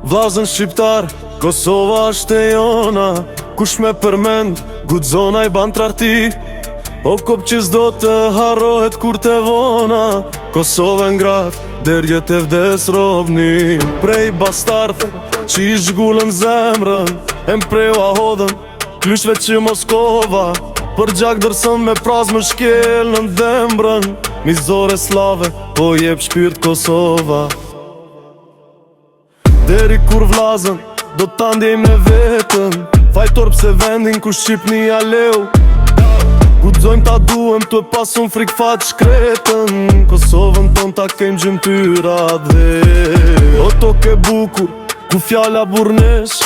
Vllazën shqiptar, Kosova është e jona. Kush me përmend, guxona I ban trarti. O kop që s'do të harrohet kur të vona. Kosova ngrat, derjet e vdes robni. Prej bastardh, që I zhgullën zemrën, e mpreu hodhën, klyshve që Moskova. Për gjak dërsën me praz më shkel në dhembrën. Mizore slave, po jep shpirt Kosova. Deri kur vllazën, do ta ndjejmë në vetën. Fajtor pse vendin ku Shqipnia leu. Guxojmë ta duhem të pasun frik fat shkretën. Kosovën ton ta kem gjymtyrat dhe o toke bukur, ku fjala burnesh.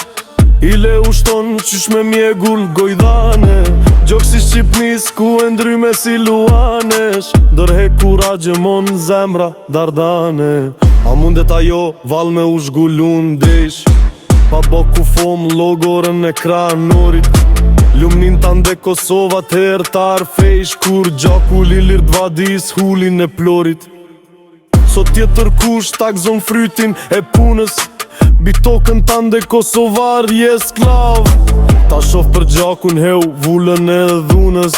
I le ushton qysh me mjegull gojdane. Gjok si Shqipnis ku e ndryme si luanesh. Dërhe kuragje mon zemra dardane. A mundet ajo val me u zgullun desh. Pa bo ku fom logorën e kranorit. Lumnin tande Kosova të hertar fejsh. Kur gjaku lilir dvadis hulin e plorit. Sot tjetër kush takzon frytin e punës. Bitokën tande Kosovar je sklav. Ta shof për gjakun heu vullën e dhunës.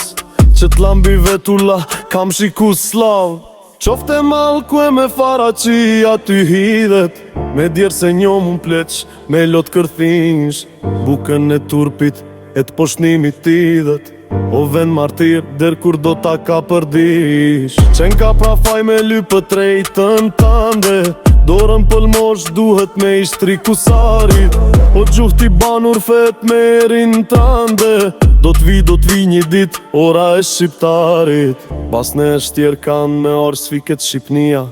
Që t'lambi vetulla kam shiku slav. Qofte mal ku e me fara që aty hidhet. Me djerë se njo mun pleq me lot kërthinsh. Bukën e turpit e t'poshnimit tidhet. O vend martir der kur do ta ka përdish. Qen ka pra faj me lypët drejtën tande. Dorën pëlmosh duhet me ishtri kusarit. O gjuhti banur fet me erin tande. Do t'vi një dit ora e shqiptarit. Basne e shtjer kanë me orë sfiket Shqipnia.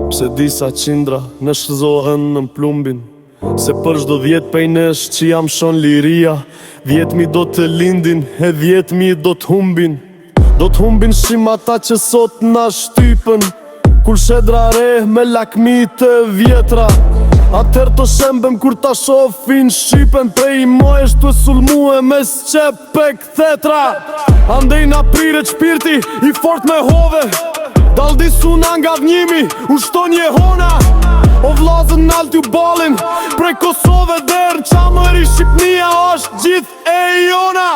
Pse disa qindra në shzohen në plumbin. Se për shdo 10 pejnesh që jam shon liria. 10.000 do të lindin e 10.000 do të humbin. Do të humbin shim ata që sot na shtypën. Kur shedra re me lakmi të vjetra. Atër të shembem kur ta shofin Shqipen. Prej mojesh të sulmue me s'qep e këthetra. Andej na prire qpirti I fort me hove. Daldi suna nga vnjimi u shton jehona. O vllazën nalt ju balin prej Kosove der. Qamëri Shqipnia është gjith e jona.